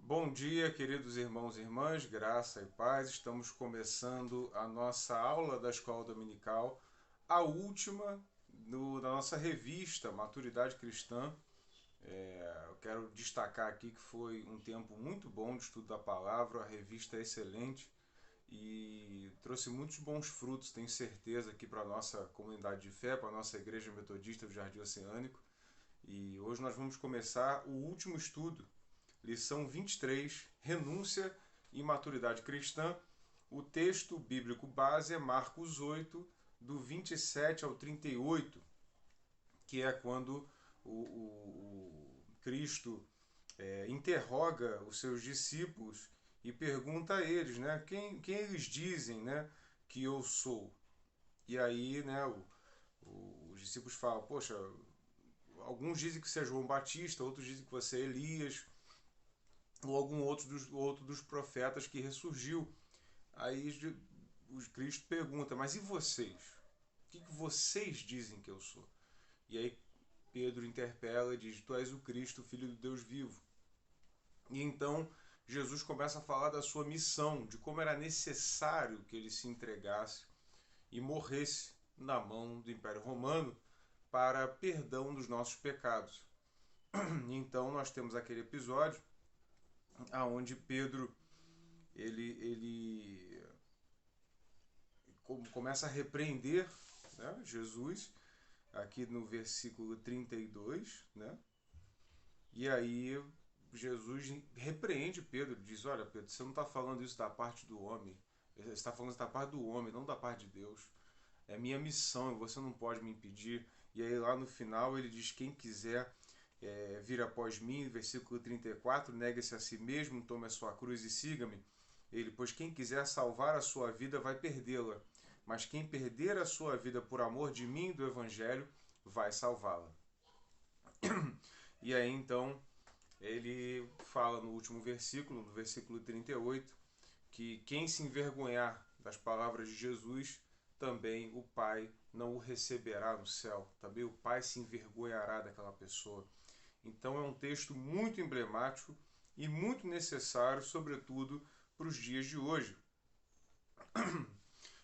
Bom dia, queridos irmãos e irmãs, graça e paz. Estamos começando a nossa aula da Escola Dominical, a última da nossa revista Maturidade Cristã. Eu quero destacar aqui que foi um tempo muito bom de estudo da palavra, a revista é excelente e trouxe muitos bons frutos, tenho certeza, aqui para a nossa comunidade de fé, para a nossa Igreja Metodista do Jardim Oceânico. E hoje nós vamos começar o último estudo, lição 23, renúncia e maturidade cristã. O texto bíblico base é Marcos 8, do 27 ao 38, que é quando o Cristo interroga os seus discípulos e pergunta a eles, né, quem eles dizem, né, que eu sou. E aí, né, os discípulos falam, poxa, alguns dizem que você é João Batista, outros dizem que você é Elias, ou algum outro dos profetas que ressurgiu. Aí o Cristo pergunta, mas e vocês? O que vocês dizem que eu sou? E aí Pedro interpela e diz, tu és o Cristo, filho do Deus vivo. E então Jesus começa a falar da sua missão, de como era necessário que ele se entregasse e morresse na mão do Império Romano para perdão dos nossos pecados. Então nós temos aquele episódio aonde Pedro ele começa a repreender, né, Jesus, aqui no versículo 32, né? E aí Jesus repreende Pedro, diz, olha Pedro, você não está falando isso da parte do homem, você está falando isso da parte do homem, não da parte de Deus. É minha missão e você não pode me impedir. E aí lá no final ele diz, quem quiser vir após mim, versículo 34, negue-se a si mesmo, tome a sua cruz e siga-me. Ele, pois quem quiser salvar a sua vida vai perdê-la, mas quem perder a sua vida por amor de mim e do Evangelho vai salvá-la. E aí então ele fala no último versículo, no versículo 38, que quem se envergonhar das palavras de Jesus, também o Pai não o receberá no céu. Também o Pai se envergonhará daquela pessoa. Então é um texto muito emblemático e muito necessário, sobretudo para os dias de hoje.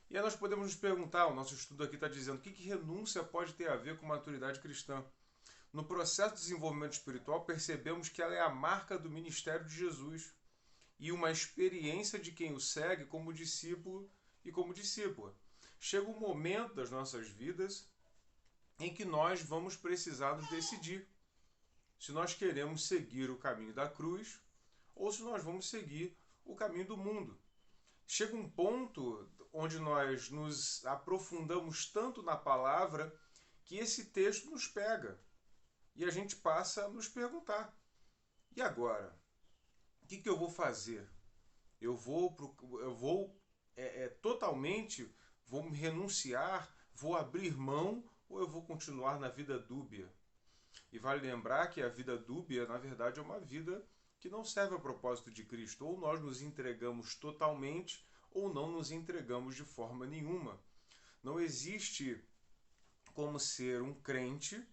E aí nós podemos nos perguntar, o nosso estudo aqui está dizendo, o que renúncia pode ter a ver com maturidade cristã? No processo de desenvolvimento espiritual, percebemos que ela é a marca do ministério de Jesus e uma experiência de quem o segue como discípulo e como discípula. Chega um momento das nossas vidas em que nós vamos precisar nos decidir se nós queremos seguir o caminho da cruz ou se nós vamos seguir o caminho do mundo. Chega um ponto onde nós nos aprofundamos tanto na palavra que esse texto nos pega e a gente passa a nos perguntar: e agora? O que eu vou fazer? Eu vou totalmente, vou me renunciar, vou abrir mão ou eu vou continuar na vida dúbia? E vale lembrar que a vida dúbia, na verdade, é uma vida que não serve ao propósito de Cristo. Ou nós nos entregamos totalmente, ou não nos entregamos de forma nenhuma. Não existe como ser um crente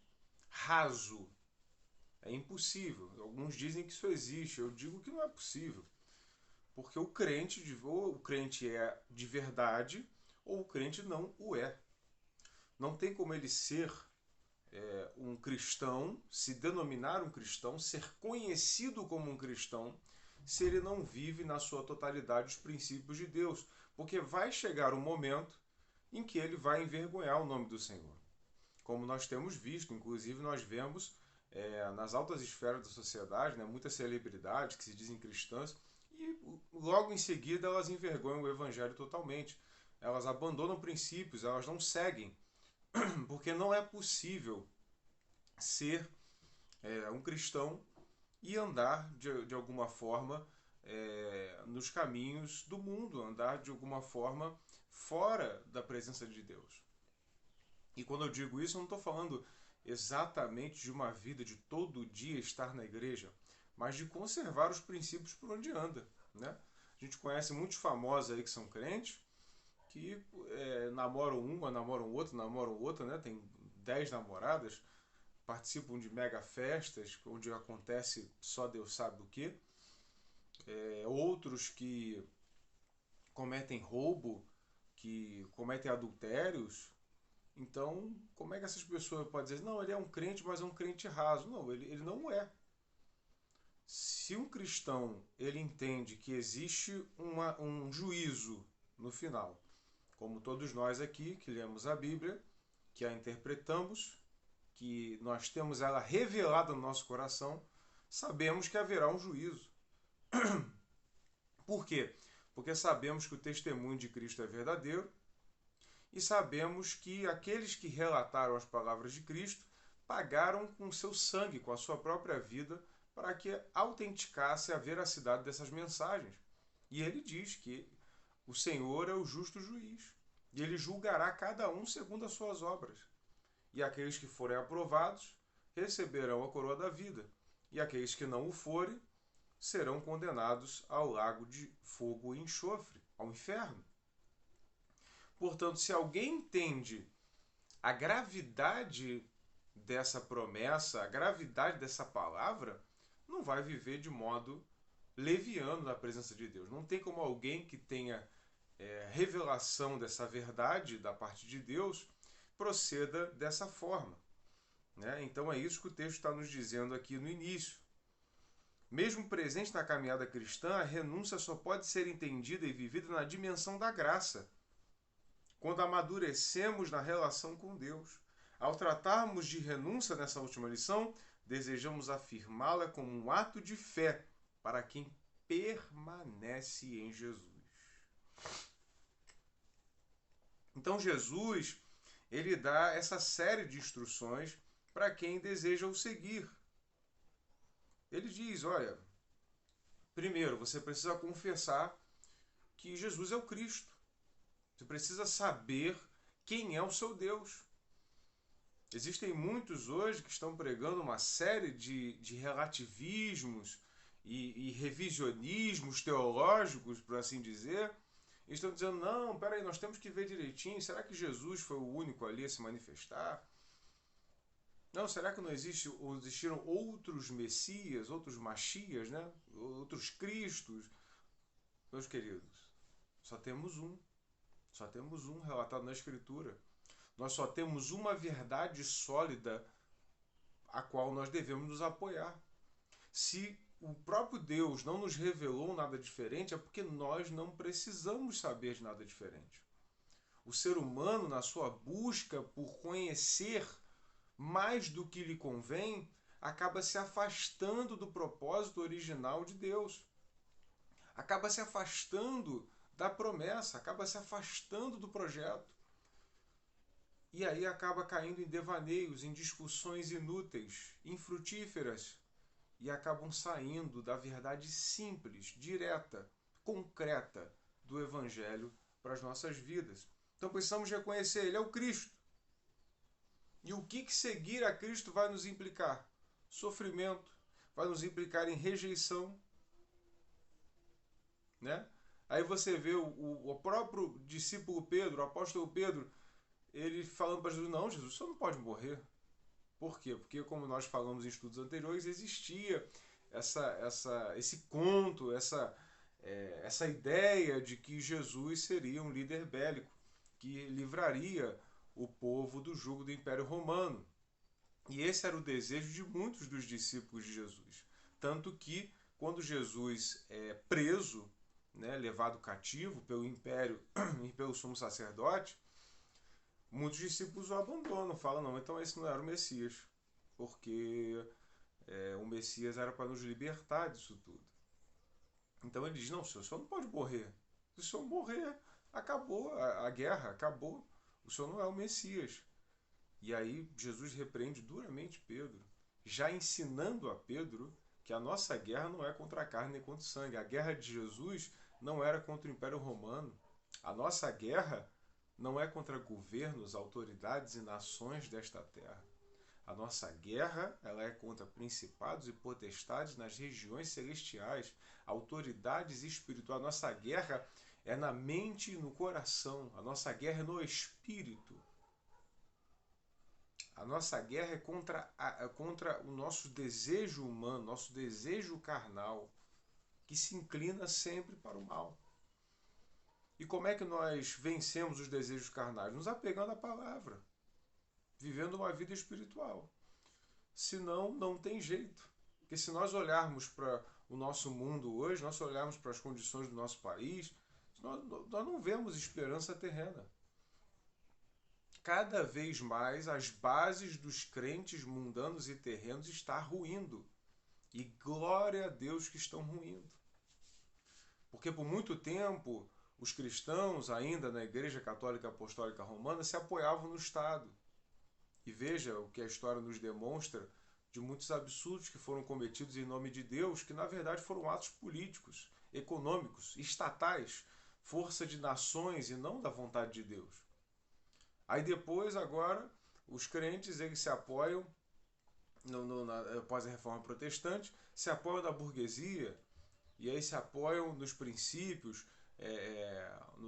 raso. É impossível. Alguns dizem que isso existe. Eu digo que não é possível. Porque ou o crente é de verdade, ou o crente não o é. Não tem como ele ser um cristão, se denominar um cristão, ser conhecido como um cristão, se ele não vive na sua totalidade os princípios de Deus. Porque vai chegar um momento em que ele vai envergonhar o nome do Senhor. Como nós temos visto, inclusive nós vemos nas altas esferas da sociedade, né, muitas celebridades que se dizem cristãs, e logo em seguida elas envergonham o evangelho totalmente. Elas abandonam princípios, elas não seguem, porque não é possível ser um cristão e andar de alguma forma nos caminhos do mundo, andar de alguma forma fora da presença de Deus. E quando eu digo isso, eu não estou falando exatamente de uma vida de todo dia estar na igreja, mas de conservar os princípios por onde anda. Né? A gente conhece muitos famosos aí que são crentes, que namoram uma, namoram outra, né? Tem 10 namoradas, participam de mega festas, onde acontece só Deus sabe do que. outros que cometem roubo, que cometem adultérios. Então, como é que essas pessoas podem dizer, não, ele é um crente, mas é um crente raso? Não, ele não é. Se um cristão ele entende que existe um juízo no final, como todos nós aqui que lemos a Bíblia, que a interpretamos, que nós temos ela revelada no nosso coração, sabemos que haverá um juízo. Por quê? Porque sabemos que o testemunho de Cristo é verdadeiro e sabemos que aqueles que relataram as palavras de Cristo pagaram com seu sangue, com a sua própria vida, para que autenticasse a veracidade dessas mensagens. E ele diz que o Senhor é o justo juiz e ele julgará cada um segundo as suas obras. E aqueles que forem aprovados receberão a coroa da vida, e aqueles que não o forem serão condenados ao lago de fogo e enxofre, ao inferno. Portanto, se alguém entende a gravidade dessa promessa, a gravidade dessa palavra, não vai viver de modo leviano na presença de Deus. Não tem como alguém que tenha revelação dessa verdade da parte de Deus proceda dessa forma. Né? Então é isso que o texto está nos dizendo aqui no início. Mesmo presente na caminhada cristã, a renúncia só pode ser entendida e vivida na dimensão da graça, quando amadurecemos na relação com Deus. Ao tratarmos de renúncia nessa última lição, desejamos afirmá-la como um ato de fé para quem permanece em Jesus. Então Jesus, ele dá essa série de instruções para quem deseja o seguir. Ele diz, olha, primeiro, você precisa confessar que Jesus é o Cristo. Você precisa saber quem é o seu Deus. Existem muitos hoje que estão pregando uma série de relativismos e revisionismos teológicos, por assim dizer. E estão dizendo, não, peraí, nós temos que ver direitinho. Será que Jesus foi o único ali a se manifestar? Não, será que não existiram outros Messias, outros Machias, né? Outros Cristos? Meus queridos, só temos um. Só temos um relatado na Escritura. Nós só temos uma verdade sólida a qual nós devemos nos apoiar. Se o próprio Deus não nos revelou nada diferente, é porque nós não precisamos saber de nada diferente. O ser humano, na sua busca por conhecer mais do que lhe convém, acaba se afastando do propósito original de Deus. Acaba se afastando da promessa, acaba se afastando do projeto. E aí acaba caindo em devaneios, em discussões inúteis, infrutíferas, e acabam saindo da verdade simples, direta, concreta do Evangelho para as nossas vidas. Então precisamos reconhecer, ele é o Cristo. E o que seguir a Cristo vai nos implicar? Sofrimento, vai nos implicar em rejeição. Né? Aí você vê o próprio discípulo Pedro, o apóstolo Pedro, ele falando para Jesus, não, Jesus, o senhor não pode morrer. Por quê? Porque, como nós falamos em estudos anteriores, existia esse conto, essa ideia de que Jesus seria um líder bélico, que livraria o povo do jugo do Império Romano. E esse era o desejo de muitos dos discípulos de Jesus. Tanto que, quando Jesus é preso, né, levado cativo pelo Império e pelo sumo sacerdote, muitos discípulos o abandonam, falam, não, então esse não era o Messias, porque o Messias era para nos libertar disso tudo. Então ele diz, não, o senhor não pode morrer. Se o senhor morrer, acabou a guerra, acabou. O senhor não é o Messias. E aí Jesus repreende duramente Pedro, já ensinando a Pedro que a nossa guerra não é contra a carne nem contra o sangue. A guerra de Jesus não era contra o Império Romano. A nossa guerra não é contra governos, autoridades e nações desta terra. A nossa guerra ela é contra principados e potestades nas regiões celestiais, autoridades espirituais. A nossa guerra é na mente e no coração. A nossa guerra é no espírito. A nossa guerra é contra o nosso desejo humano, nosso desejo carnal. que se inclina sempre para o mal. E como é que nós vencemos os desejos carnais? Nos apegando à palavra, vivendo uma vida espiritual. Senão, não tem jeito. Porque se nós olharmos para o nosso mundo hoje, nós olharmos para as condições do nosso país, nós não vemos esperança terrena. Cada vez mais as bases dos crentes mundanos e terrenos estão ruindo. E glória a Deus que estão ruindo. Porque por muito tempo os cristãos, ainda na Igreja Católica Apostólica Romana, se apoiavam no Estado. E veja o que a história nos demonstra de muitos absurdos que foram cometidos em nome de Deus, que na verdade foram atos políticos, econômicos, estatais, força de nações e não da vontade de Deus. Aí depois, agora, os crentes eles se apoiam, após a Reforma Protestante, se apoiam da burguesia, e aí se apoiam nos princípios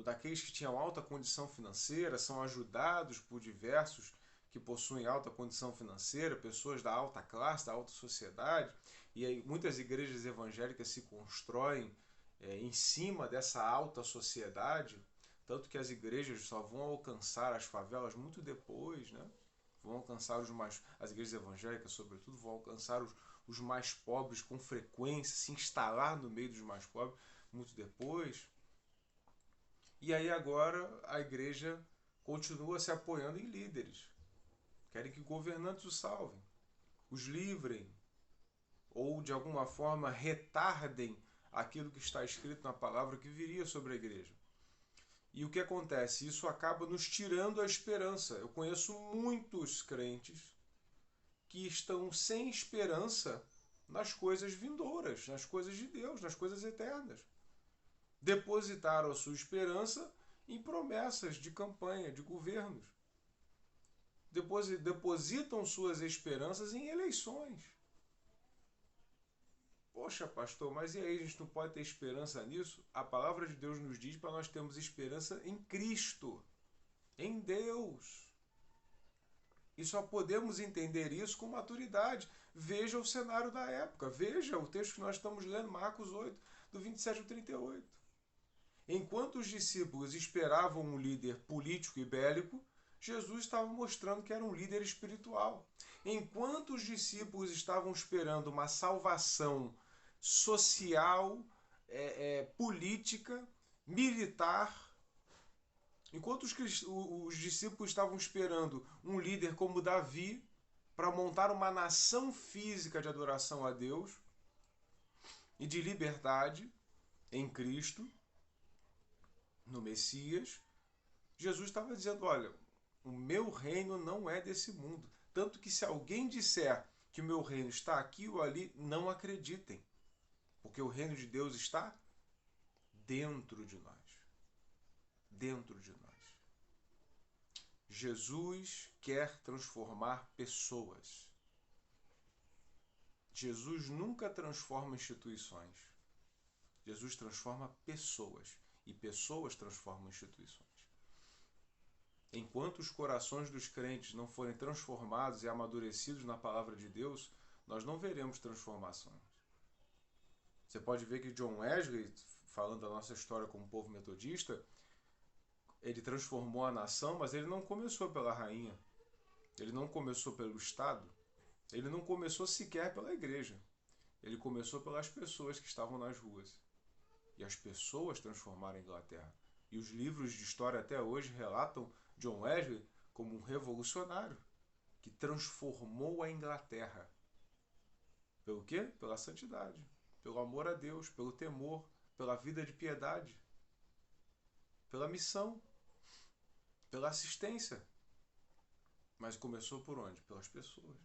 daqueles que tinham alta condição financeira, são ajudados por diversos que possuem alta condição financeira, pessoas da alta classe, da alta sociedade, e aí muitas igrejas evangélicas se constroem em cima dessa alta sociedade, tanto que as igrejas só vão alcançar as favelas muito depois, né? Vão alcançar as igrejas evangélicas, sobretudo, vão alcançar os mais pobres com frequência, se instalar no meio dos mais pobres muito depois. E aí agora a igreja continua se apoiando em líderes. Querem que governantes os salvem, os livrem, ou de alguma forma retardem aquilo que está escrito na palavra que viria sobre a igreja. E o que acontece? Isso acaba nos tirando a esperança. Eu conheço muitos crentes que estão sem esperança nas coisas vindouras, nas coisas de Deus, nas coisas eternas. Depositaram a sua esperança em promessas de campanha, de governos. Depositam suas esperanças em eleições. Poxa, pastor, mas e aí, a gente não pode ter esperança nisso? A palavra de Deus nos diz para nós termos esperança em Cristo, em Deus. E só podemos entender isso com maturidade. Veja o cenário da época, veja o texto que nós estamos lendo, Marcos 8, do 27 ao 38. Enquanto os discípulos esperavam um líder político e bélico, Jesus estava mostrando que era um líder espiritual. Enquanto os discípulos estavam esperando uma salvação social, política, militar, enquanto os discípulos estavam esperando um líder como Davi para montar uma nação física de adoração a Deus e de liberdade em Cristo, no Messias, Jesus estava dizendo, olha, o meu reino não é desse mundo. Tanto que se alguém disser que o meu reino está aqui ou ali, não acreditem. Porque o reino de Deus está dentro de nós. Dentro de nós. Jesus quer transformar pessoas. Jesus nunca transforma instituições. Jesus transforma pessoas. E pessoas transformam instituições. Enquanto os corações dos crentes não forem transformados e amadurecidos na palavra de Deus, nós não veremos transformações. Você pode ver que John Wesley, falando da nossa história como povo metodista, ele transformou a nação, mas ele não começou pela rainha, ele não começou pelo Estado, ele não começou sequer pela igreja. Ele começou pelas pessoas que estavam nas ruas. E as pessoas transformaram a Inglaterra. E os livros de história até hoje relatam John Wesley como um revolucionário que transformou a Inglaterra. Pelo quê? Pela santidade, pelo amor a Deus, pelo temor, pela vida de piedade, pela missão, pela assistência. Mas começou por onde? Pelas pessoas.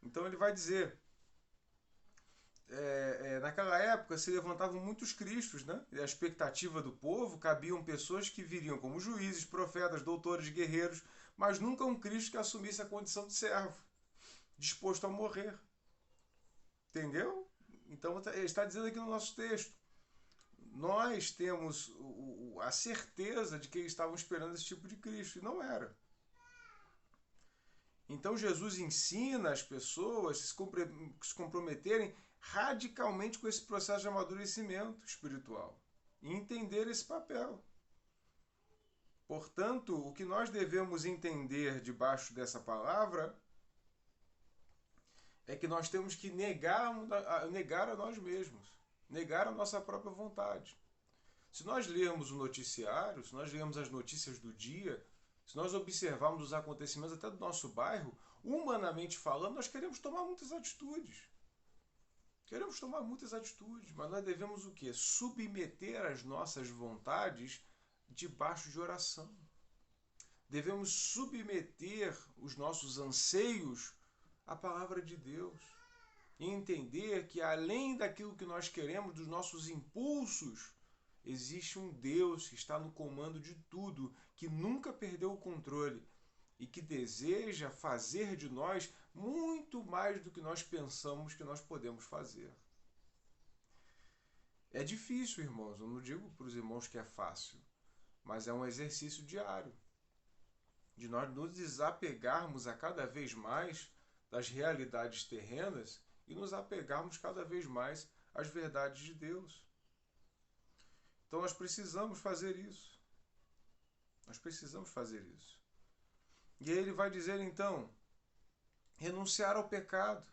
Então ele vai dizer, naquela época se levantavam muitos cristos, né? E a expectativa do povo cabiam pessoas que viriam como juízes, profetas, doutores, guerreiros, mas nunca um Cristo que assumisse a condição de servo, disposto a morrer. Entendeu? Então ele está dizendo aqui no nosso texto, nós temos a certeza de que eles estavam esperando esse tipo de Cristo, e não era. Então Jesus ensina as pessoas a se comprometerem radicalmente com esse processo de amadurecimento espiritual e entender esse papel. Portanto, o que nós devemos entender debaixo dessa palavra é que nós temos que negar a nós mesmos, negar a nossa própria vontade. Se nós lermos o noticiário, se nós lermos as notícias do dia, se nós observarmos os acontecimentos até do nosso bairro, humanamente falando, nós queremos tomar muitas atitudes. Queremos tomar muitas atitudes, mas nós devemos o quê? Submeter as nossas vontades debaixo de oração. Devemos submeter os nossos anseios à palavra de Deus. E entender que além daquilo que nós queremos, dos nossos impulsos, existe um Deus que está no comando de tudo, que nunca perdeu o controle e que deseja fazer de nós muito mais do que nós pensamos que nós podemos fazer. É difícil, irmãos, eu não digo para os irmãos que é fácil, mas é um exercício diário de nós nos desapegarmos a cada vez mais das realidades terrenas e nos apegarmos cada vez mais às verdades de Deus. Então nós precisamos fazer isso. Nós precisamos fazer isso. E aí ele vai dizer então, renunciar ao pecado.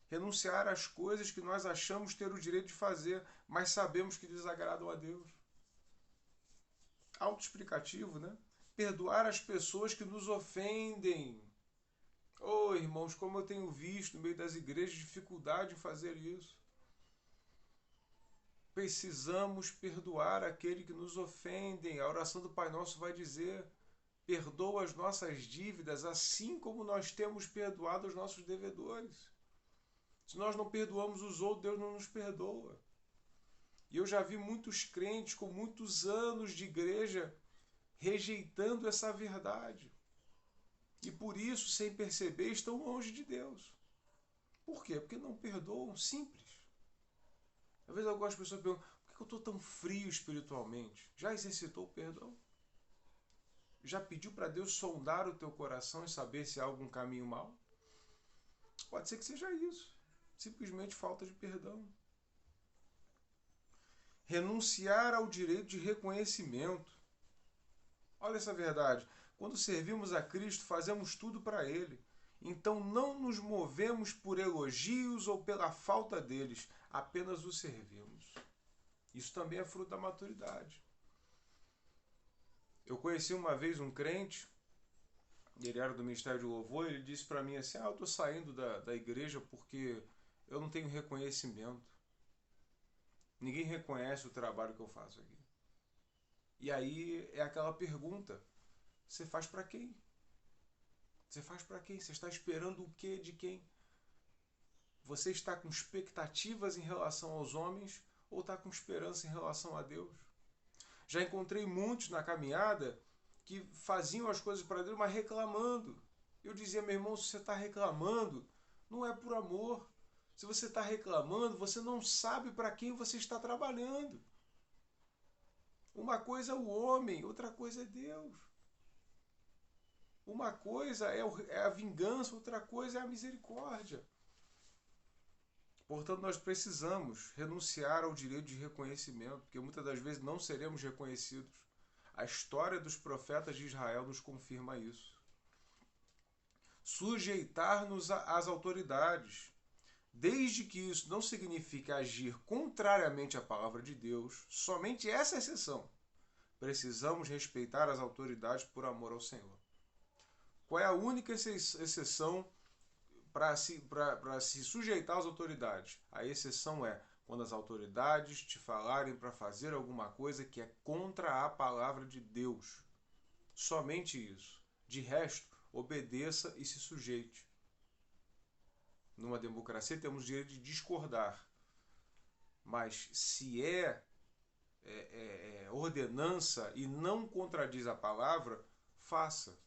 Renunciar às coisas que nós achamos ter o direito de fazer, mas sabemos que desagradam a Deus. Autoexplicativo, né? Perdoar as pessoas que nos ofendem. Oh, irmãos, como eu tenho visto no meio das igrejas dificuldade em fazer isso. Precisamos perdoar aquele que nos ofendem. A oração do Pai Nosso vai dizer: perdoa as nossas dívidas, assim como nós temos perdoado os nossos devedores. Se nós não perdoamos os outros, Deus não nos perdoa. E eu já vi muitos crentes com muitos anos de igreja rejeitando essa verdade. E por isso, sem perceber, estão longe de Deus. Por quê? Porque não perdoam, simples. Às vezes algumas pessoas perguntam, por que eu estou tão frio espiritualmente? Já exercitou o perdão? Já pediu para Deus sondar o teu coração e saber se há algum caminho mau? Pode ser que seja isso. Simplesmente falta de perdão. Renunciar ao direito de reconhecimento. Olha essa verdade. Quando servimos a Cristo, fazemos tudo para Ele. Então não nos movemos por elogios ou pela falta deles, apenas o servimos. Isso também é fruto da maturidade. Eu conheci uma vez um crente, ele era do Ministério de Louvor, ele disse para mim assim, eu estou saindo da igreja porque eu não tenho reconhecimento. Ninguém reconhece o trabalho que eu faço aqui. E aí é aquela pergunta, você faz para quem? Você faz para quem? Você está esperando o quê de quem? Você está com expectativas em relação aos homens ou está com esperança em relação a Deus? Já encontrei muitos na caminhada que faziam as coisas para Deus, mas reclamando. Eu dizia, meu irmão, se você está reclamando, não é por amor. Se você está reclamando, você não sabe para quem você está trabalhando. Uma coisa é o homem, outra coisa é Deus. Uma coisa é a vingança, outra coisa é a misericórdia. Portanto, nós precisamos renunciar ao direito de reconhecimento, porque muitas das vezes não seremos reconhecidos. A história dos profetas de Israel nos confirma isso. Sujeitar-nos às autoridades, desde que isso não signifique agir contrariamente à palavra de Deus, somente essa exceção. Precisamos respeitar as autoridades por amor ao Senhor. Qual é a única exceção para se sujeitar às autoridades? A exceção é quando as autoridades te falarem para fazer alguma coisa que é contra a palavra de Deus. Somente isso. De resto, obedeça e se sujeite. Numa democracia temos o direito de discordar. Mas se é ordenança e não contradiz a palavra, faça.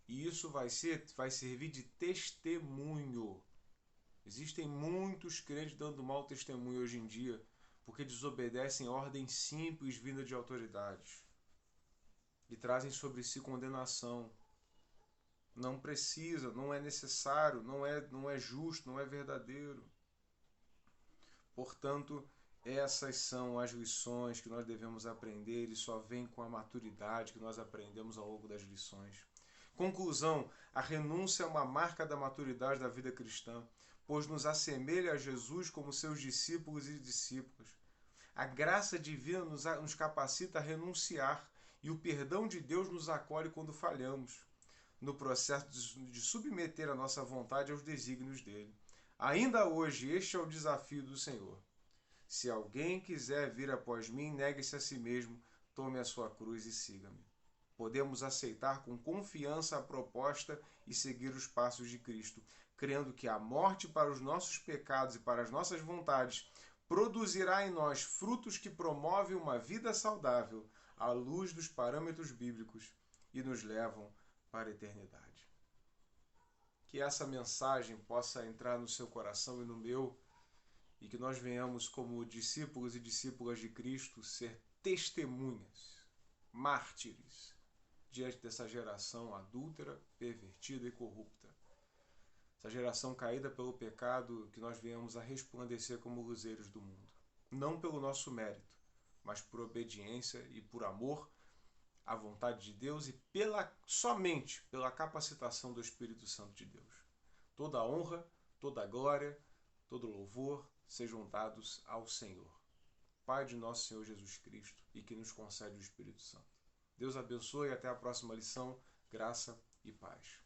E isso vai servir de testemunho. Existem muitos crentes dando mau testemunho hoje em dia, porque desobedecem ordens simples vindas de autoridades e trazem sobre si condenação. Não precisa, não é necessário, não é justo, não é verdadeiro. Portanto, essas são as lições que nós devemos aprender e só vem com a maturidade que nós aprendemos ao longo das lições. Conclusão: a renúncia é uma marca da maturidade da vida cristã, pois nos assemelha a Jesus como seus discípulos e discípulas. A graça divina nos capacita a renunciar e o perdão de Deus nos acolhe quando falhamos, no processo de submeter a nossa vontade aos desígnios dele. Ainda hoje, este é o desafio do Senhor. Se alguém quiser vir após mim, negue-se a si mesmo, tome a sua cruz e siga-me. Podemos aceitar com confiança a proposta e seguir os passos de Cristo, crendo que a morte para os nossos pecados e para as nossas vontades produzirá em nós frutos que promovem uma vida saudável à luz dos parâmetros bíblicos e nos levam para a eternidade. Que essa mensagem possa entrar no seu coração e no meu, e que nós venhamos, como discípulos e discípulas de Cristo, ser testemunhas, mártires, diante dessa geração adúltera, pervertida e corrupta. Essa geração caída pelo pecado, que nós venhamos a resplandecer como luzeiros do mundo. Não pelo nosso mérito, mas por obediência e por amor à vontade de Deus e somente pela capacitação do Espírito Santo de Deus. Toda a honra, toda a glória, todo louvor sejam dados ao Senhor, Pai de nosso Senhor Jesus Cristo, e que nos concede o Espírito Santo. Deus abençoe e até a próxima lição. Graça e paz.